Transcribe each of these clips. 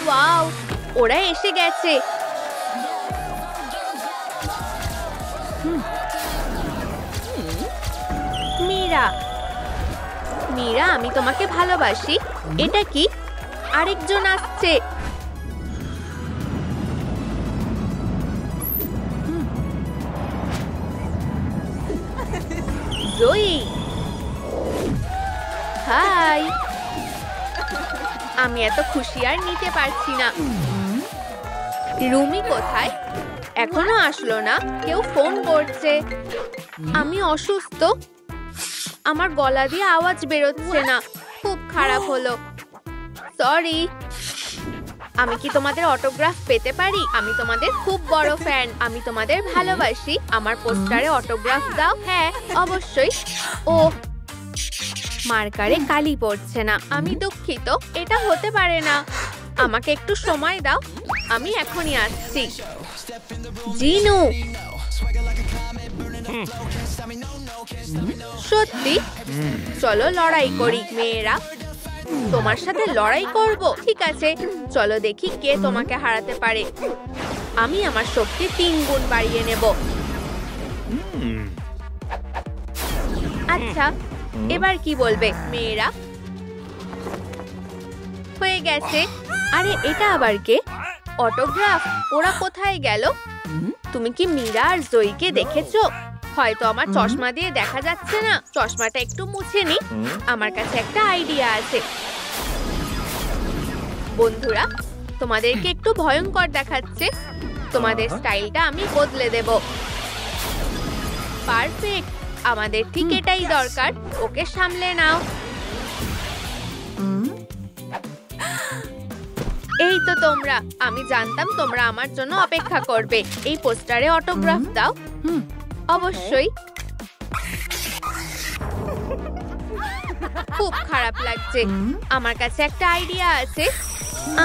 Wow, ওরা এসে গেছে। মীরা, মীরা, আমি তোমাকে ভালোবাসি। এটা কি? আরেকজন আসছে। জয়ী, হাই। আমি এত খুশি আর নিতে পারছি না। রুমি কোথায়? এখনো আসলো না। কেউ ফোন করছে। আমি অসুস্থ, আমার গলা দিয়ে আওয়াজ বেরোচ্ছে না। খুব খারাপ হলো। সরি। আমি কি তোমাদের অটোগ্রাফ পেতে পারি? আমি তোমাদের খুব বড় ফ্যান। আমি তোমাদের ভালোবাসি। আমার পোস্টারে অটোগ্রাফ দাও। হ্যাঁ, অবশ্যই। ও, মার্কারে কালি পড়ছে না। আমি দুঃখিত, এটা হতে পারে না। আমাকে একটু সময় দাও, আমি এখনই আসছি। জিনু, সত্যি? চলো লড়াই করি মেয়েরা। তোমার সাথে লড়াই করব? ঠিক আছে, চলো দেখি কে তোমাকে হারাতে পারে। আমি আমার শক্তি 3 গুণ বাড়িয়ে নেব। আচ্ছা, এবার কি বলবে মেয়েরা? হয়ে গেছে। আরে এটা আবার কে? অটোগ্রাফ? ওরা কোথায় গেল? তুমি কি মীরা আর জয়ীকে দেখেছো? হয়তো আমার চশমা দিয়ে দেখা যাচ্ছে না। চশমাটা একটু মুছে নি। আমার কাছে একটা আইডিয়া আছে। বন্ধুরা, তোমাদেরকে একটু ভয়ঙ্কর দেখাচ্ছে। তোমাদের স্টাইলটা আমি বদলে দেব। পারফেক্ট, আমাদের ঠিক এটাই দরকার। ওকে সামলে নাও। এই তো তোমরা। আমি জানতাম তোমরা আমার জন্য অপেক্ষা করবে। এই পোস্টারে অটোগ্রাফ দাও। অবশ্যই। খুব খারাপ লাগছে। আমার কাছে একটা আইডিয়া আছে।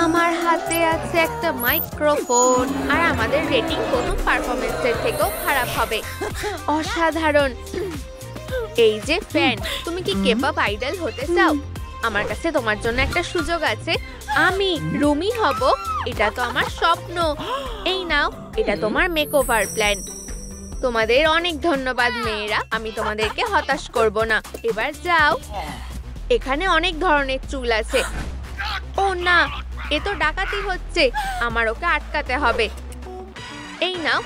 আমার হাতে আছে একটা মাইক্রোফোন। আর আমাদের রেটিং প্রথম পারফরমেন্সের থেকেও খারাপ হবে। অসাধারণ। এই যে ফ্যান, তুমি কি কেপঅপ আইডল হতে চাও? আমার কাছে তোমার জন্য একটা সুযোগ আছে। আমি রুমি হব। এটা তো আমার স্বপ্ন। এই নাও, এটা তোমার মেকওভার প্ল্যান। তোমাদের অনেক ধন্যবাদ মেয়েরা। আমি তোমাদেরকে হতাশ করব না। এবার যাও। এখানে অনেক ধরনের চুল আছে। ও না, এ তো ডাকাতি হচ্ছে। আমার ওকে আটকাতে হবে। এই নাও।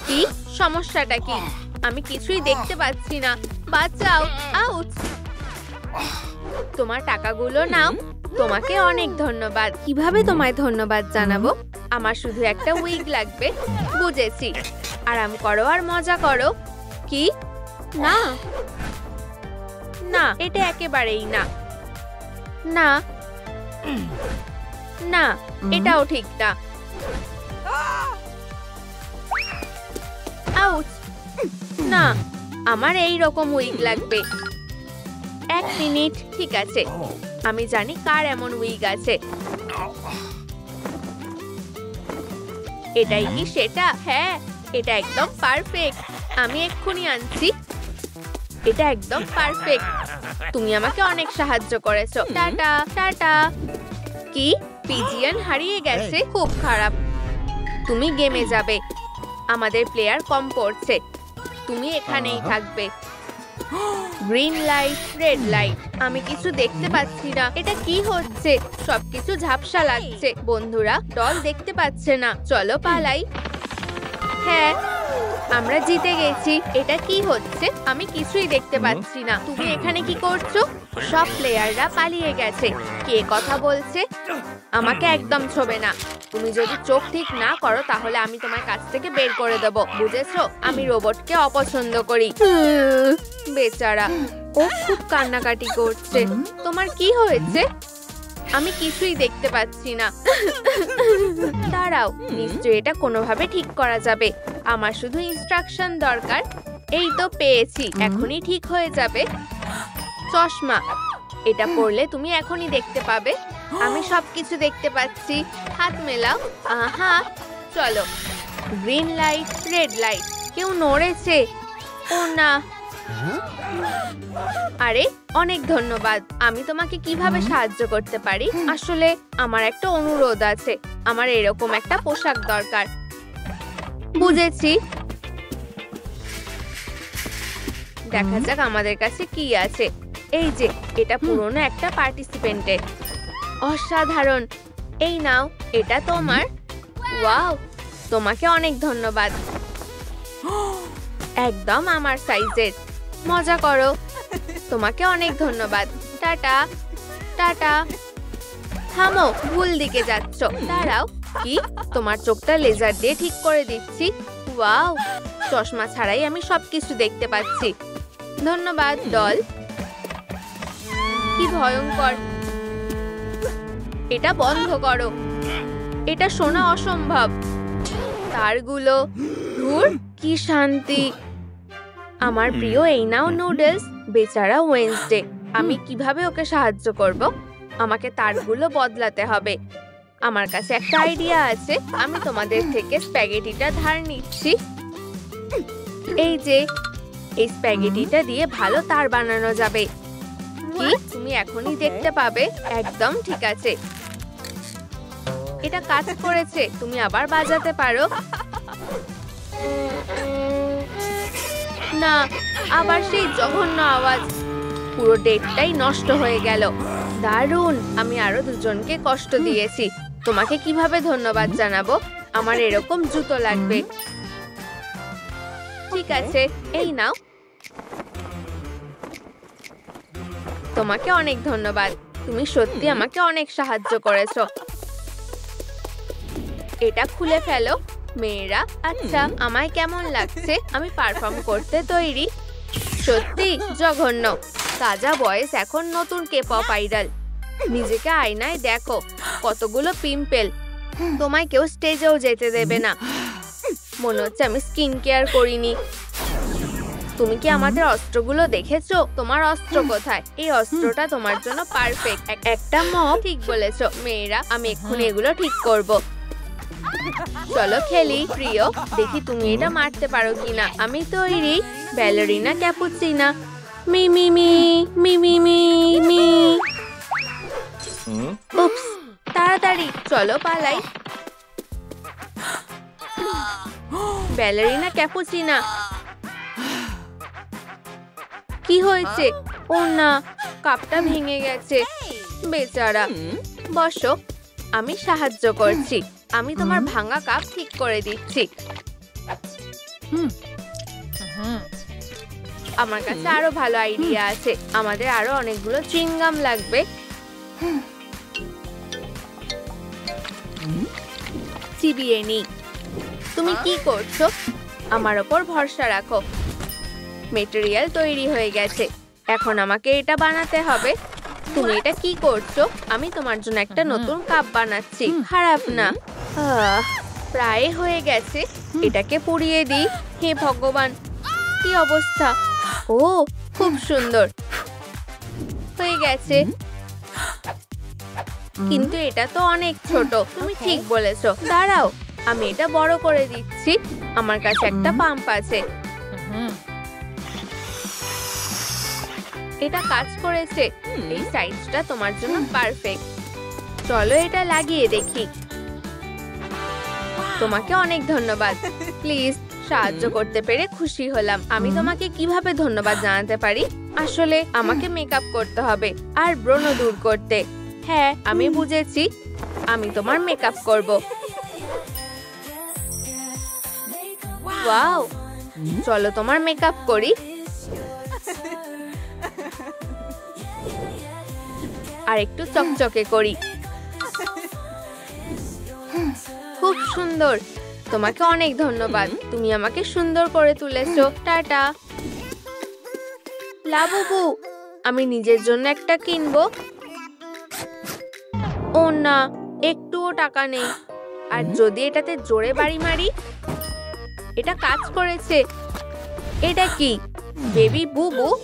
কি সমস্যাটা কি? আমি কিছুই দেখতে পাচ্ছি না। বাঁচাও। আউট। তোমার টাকাগুলো নাও। তোমাকে অনেক ধন্যবাদ। কিভাবে তোমায় ধন্যবাদ জানাবো? আমার শুধু একটা উইগ লাগবে। বুঝেছি। আরাম করো আর মজা করো। কি? না না, এটা একেবারেই না। না না, এটাও ঠিক না। আউট। না, আমার এই রকম উইগ লাগবে। 1 মিনিট। ঠিক আছে, আমি জানি কার এমন উইগ আছে। এটাই কি সেটা? হ্যাঁ, এটা একদম পারফেক্ট। আমি এক্ষুনি আনছি। এটা একদম পারফেক্ট। তুমি আমাকে অনেক সাহায্য করেছো। Tata tata. কি? পিজিয়ন হারিয়ে গেছে? খুব খারাপ। তুমি গেমে যাবে। আমাদের প্লেয়ার কম পড়ছে। তুমি এখানেই থাকবে। Green light, red light. আমি কিছু দেখতে পাচ্ছি না। এটা কি হচ্ছে? সবকিছু ঝাপসা লাগছে। বন্ধুরা, দল দেখতে পাচ্ছে না। চলো পালাই। হ্যাঁ, আমরা জিতে গেছি। এটা কি হচ্ছে? আমি কিছুই দেখতে পাচ্ছি না। তুমি এখানে কি করছো? সব প্লেয়াররা পালিয়ে গেছে। কে কথা বলছে? আমাকে একদম ছোবে না। তুমি যদি চোখ ঠিক না করো তাহলে আমি তোমার কাছ থেকে বের করে দেব। বুঝেছো? আমি রোবটকে অপছন্দ করি। বেচারা, ও খুব কান্নাকাটি করছে। তোমার কি হয়েছে? আমি কিছুই দেখতে পাচ্ছি না। দাঁড়াও, নিশ্চয়ই এটা কোনোভাবে ঠিক করা যাবে। আমার শুধু ইনস্ট্রাকশন দরকার। এই তো পেয়েছি। এখনই ঠিক হয়ে যাবে। চশমা, এটা পরলে তুমি এখনই দেখতে পাবে। আমি সবকিছু দেখতে পাচ্ছি। হাত মেলাও। আহা, চলো। Green light, red light. কেউ নড়েছে। ও না, আরে অনেক ধন্যবাদ। আমি তোমাকে কিভাবে সাহায্য করতে পারি? আসলে আমার একটা অনুরোধ আছে। আমার এরকম একটা পোশাক দরকার। বুঝেছি। দেখা যাক আমাদের কাছে কি আছে। এই যে, এটা পুরনো একটা পার্টিসিপেন্টের। অসাধারণ। এই নাও, এটা তোমার। ওয়াও, তোমাকে অনেক ধন্যবাদ। একদম আমার সাইজের। মজা করো। তোমাকে অনেক ধন্যবাদ। Tata tata. থামো, ভুল দিকে যাচ্ছ। দাঁড়াও। কি? তোমার চোখটা লেজার দিয়ে ঠিক করে দিচ্ছি। ওয়াও, চশমা ছাড়াই আমি সবকিছু দেখতে পাচ্ছি। ধন্যবাদ ডল। কি ভয়ঙ্কর। এটা বন্ধ করো। এটা শোনা অসম্ভব। তারগুলো। ধুর, কি শান্তি। আমার প্রিয় এই নাও নুডলস। বেচারা ওয়েনসডে। আমি কিভাবে ওকে সাহায্য করব? আমাকে তারগুলো বদলাতে হবে। আমার কাছে একটা আইডিয়া আছে। আমি তোমাদের থেকে স্প্যাগেটিটা ধার নিচ্ছি। এই যে, এই স্প্যাগেটিটা দিয়ে ভালো তার বানানো যাবে। কি? তুমি এখনই দেখতে পাবে। একদম ঠিক আছে। এটা কাজ করেছে। তুমি আবার বাজাতে পারো। না, আবার সেই জঘন্য আওয়াজ। পুরো ডেটটাই নষ্ট হয়ে গেল। দারুণ। আমি আরো দুজনকে কষ্ট দিয়েছি। তোমাকে কিভাবে ধন্যবাদ জানাবো? আমার এরকম জুতো লাগবে। ঠিক আছে, এই নাও। তোমাকে অনেক ধন্যবাদ। তুমি সত্যি আমাকে অনেক সাহায্য করেছো। এটা খুলে ফেলো মেয়েরা। আচ্ছা, আমায় কেমন লাগছে? আমি পারফর্ম করতে তৈরি। সত্যি জঘন্য। তাজা বয়েস এখন নতুন কে-পপ আইডল। নিজেকে আয়নায় দেখো, কতগুলো পিম্পল। তোমায় কেউ স্টেজেও যেতে দেবে না। মনে হচ্ছে আমি স্কিন কেয়ার করিনি। তুমি কি আমাদের অস্ত্রগুলো দেখেছো? তোমার অস্ত্র কোথায়? এই অস্ত্রটা তোমার জন্য পারফেক্ট। একটা মপ। ঠিক বলেছো মেয়েরা। আমি এক্ষুনি এগুলো ঠিক করব। চলো খেলি প্রিয়। দেখি তুমি এটা মারতে পারো কিনা। আমি তৈরি। Ballerina Cappuccina. মি মি মি মি মি মি মি। উপস, তাড়াতাড়ি চলো পালাই। Ballerina Cappuccina. কি হয়েছে? ও না, কাপটা ভেঙে গেছে। বেচারা। বসো, আমি সাহায্য করছি। আমি তোমার ভাঙা কাপ ঠিক করে দিচ্ছি। আমার কাছে আরো ভালো আইডিয়া আছে। আমাদের আরো অনেকগুলো চুইংগাম লাগবে। চিবিয়ে নি। তুমি কি করছো? আমার ওপর ভরসা রাখো। মেটেরিয়াল তৈরি হয়ে গেছে। এখন আমাকে এটা বানাতে হবে। তুমি এটা কি করছো? আমি তোমার জন্য একটা নতুন কাপ বানাচ্ছি। খারাপ না। প্রায় হয়ে গেছে। এটাকে পুড়িয়ে দিই। হে ভগবান, কি অবস্থা। ও, খুব সুন্দর হয়ে গেছে। কিন্তু এটা তো অনেক ছোট। তুমি ঠিক বলেছো। দাঁড়াও, আমি এটা বড় করে দিচ্ছি। আমার কাছে একটা পাম্প আছে। এটা কাজ করেছে। এই সাইজটা তোমার জন্য পারফেক্ট। চলো এটা লাগিয়ে দেখি। তোমাকে অনেক ধন্যবাদ। প্লিজ, সাহায্য করতে পেরে খুশি হলাম। আমি তোমাকে কিভাবে ধন্যবাদ জানাতে পারি? আসলে আমাকে মেকআপ করতে হবে আর ব্রণ দূর করতে। হ্যাঁ, আমি বুঝেছি। আমি তোমার মেকআপ করব। ওয়াও, চলো তোমার মেকআপ করি। আর একটু চকচকে করি। খুব সুন্দর। তোমাকে অনেক ধন্যবাদ। তুমি আমাকে সুন্দর করে তুলেছো। টাটা। লাবুবু, আমি নিজের জন্য একটা কিনবো। ও না, একটুও টাকা নেই। আর যদি এটাতে জোরে বাড়ি মারি? এটা কাজ করেছে। এটা কি? বেবি বুবু?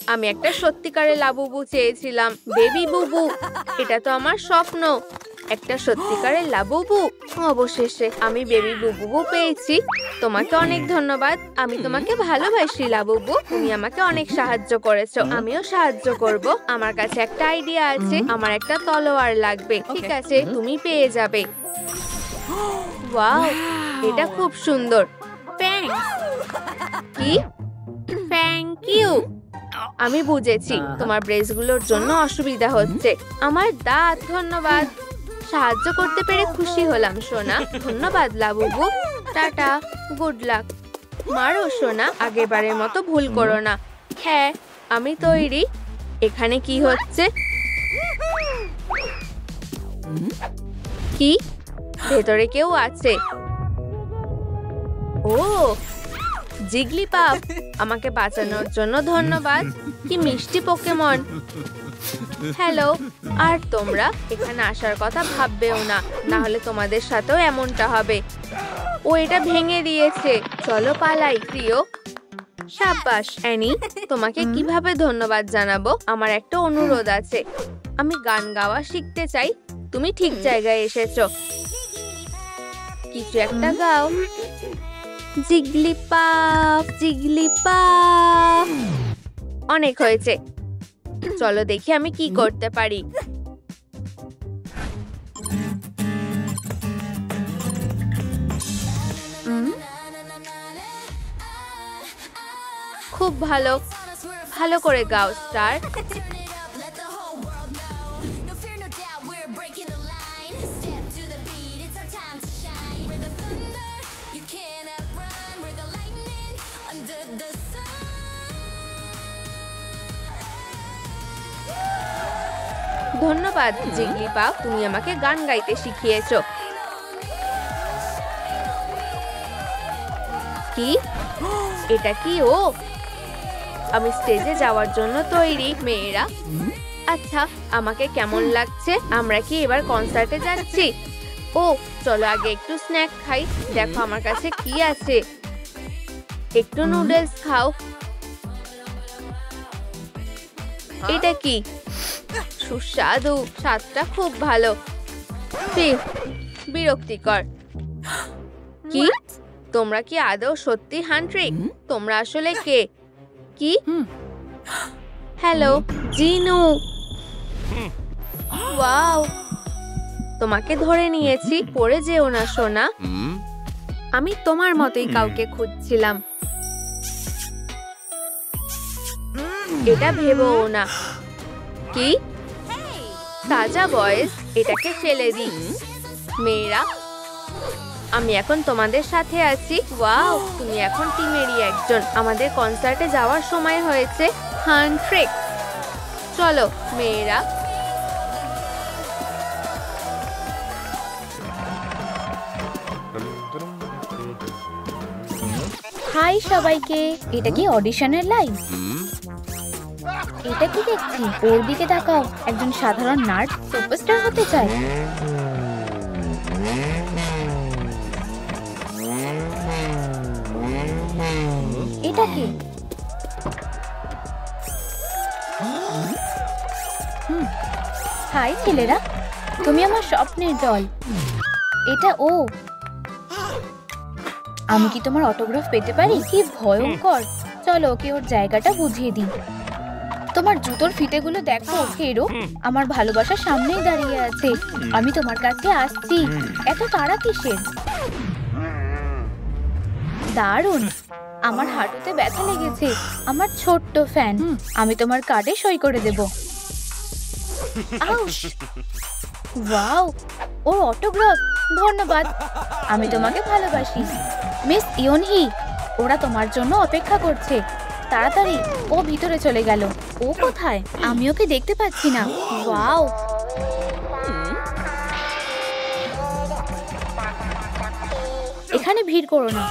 আমি একটা সত্যিকারের লাবুবু চেয়েছিলাম। বেবি বুবু, এটা তো আমার স্বপ্ন। একটা সত্যিকারের লাবুবু। অবশেষে আমি বেবি বুবু পেয়েছি। তোমাকে অনেক ধন্যবাদ। আমি তোমাকে ভালোবাসি লাবুবু। তুমি আমাকে অনেক সাহায্য করেছো। আমিও সাহায্য করব। আমার কাছে একটা আইডিয়া আছে। আমার একটা তলোয়ার লাগবে। ঠিক আছে, তুমি পেয়ে যাবে। ওয়াও, এটা খুব সুন্দর। থ্যাঙ্কস। কি? Thank you. আমি বুঝেছি, তোমার ব্রেসগুলোর জন্য অসুবিধা হচ্ছে। আমার দাঁত। ধন্যবাদ। সাহায্য করতে পেরে খুশি হলাম সোনা। ধন্যবাদ লাবুবু। Tata, good luck. মারো সোনা, আগেরবারের মতো ভুল করো না। হ্যাঁ, আমি তৈরি। এখানে কি হচ্ছে? কি? ভেতরে কেউ আছে? ও, জিগলিপাপ। আমাকে বাঁচানোর জন্য ধন্যবাদ। কি মিষ্টি পোকেমন। হ্যালো। আর তোমরা এখানে আসার কথা ভাববেও না, না হলে তোমাদের সাথেও এমনটা হবে। ও এটা ভেঙে দিয়েছে। চলো পালাই প্রিয়। সাব্বাস অ্যানি। তোমাকে কিভাবে ধন্যবাদ জানাবো? আমার একটা অনুরোধ আছে। আমি গান গাওয়া শিখতে চাই। তুমি ঠিক জায়গায় এসেছো। কিছু একটা গাও। জিগলিপাপ, জিগলিপাপ। অনেক হয়েছে। চলো দেখি আমি কি করতে পারি। খুব ভালো। ভালো করে গাও স্টার। ধন্যবাদ জিগলিপাপ, তুমি আমাকে গান গাইতে শিখিয়েছো। কি? এটা কি ও? আমি স্টেজে যাওয়ার জন্য তৈরি মেয়েরা। আচ্ছা, আমাকে কেমন লাগছে? আমরা কি এবার কনসার্টে যাচ্ছি? ও, চলো আগে একটু স্ন্যাক খাই। দেখো আমার কাছে কি আছে। একটু নুডলস খাও। এটা কি? সুস্বাদু। স্বাদটা খুব ভালো। বিরক্তিকর। কি? তোমরা কি আদৌ সত্যি হান্ট্রিক? তোমরা আসলে কে? কি? হ্যালো জিনু। ওয়াও, তোমাকে ধরে নিয়েছি। পড়ে যেও না সোনা। আমি তোমার মতোই কাউকে খুঁজছিলাম। এটা ভেবো না। কি? তাজা বয়েস। এটাকে ফেলে দিই। মেয়েরা, আমি এখন তোমাদের সাথে আছি। ওয়াও, তুমি এখন টিমেরই একজন। আমাদের কনসার্টে যাওয়ার সময় হয়েছে। হান্ট্রিক। চলো মেয়েরা। হাই সবাইকে। এটা কি অডিশনের লাইভ? এটা কি দেখছি? ওর দিকে তাকাও। একজন সাধারণ নার্স সুপারস্টার হতে চায়। এটা কি? হাই ছেলেরা, তুমি আমার স্বপ্নের দল। এটা ও। আমি কি তোমার অটোগ্রাফ পেতে পারি? কি ভয়ঙ্কর। চলো ওকে ওর জায়গাটা বুঝিয়ে দিই। তোমার জুতোর ফিতেগুলো দেখো হেরো। আমার ভালোবাসা সামনেই দাঁড়িয়ে আছে। আমি তোমার কাছে আসছি। এত তাড়া কিসের? দারুণ। আমার হাঁটুতে ব্যথা লেগেছে। আমার ছোট্ট ফ্যান। আমি তোমার কার্ডে সই করে দেব। আউশ! ওয়াও, ওর অটোগ্রাফ। ধন্যবাদ। আমি তোমাকে ভালোবাসি মিস ইয়নহি। ওরা তোমার জন্য অপেক্ষা করছে। তাড়াতাড়ি। ও ভিতরে চলে গেল। ও কোথায়? আমি ওকে দেখতে পাচ্ছি না। ওয়াও, এখানে ভিড় করো না।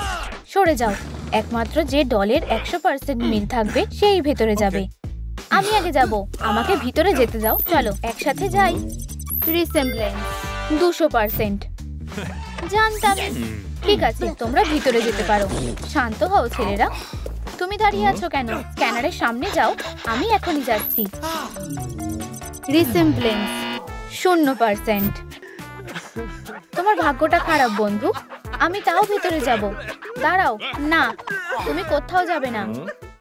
সরে যাও। একমাত্র যে দলের 100% মিল থাকবে সেই ভেতরে যাবে। আমি আগে যাব। আমাকে ভিতরে যেতে দাও। চলো একসাথে যাই। রিসেম্বলেন্স 200%। জানতাম। ঠিক আছে, তোমরা ভিতরে যেতে পারো। শান্ত হও ছেলেরা। তুমি দাঁড়িয়ে আছো কেন? স্ক্যানারের সামনে যাও। আমি এখনই যাচ্ছি। রিসেম্বলেন্স 0%। তোমার ভাগ্যটা খারাপ বন্ধু। আমি তাও ভেতরে যাব। দাঁড়াও, না, তুমি কোথাও যাবে না।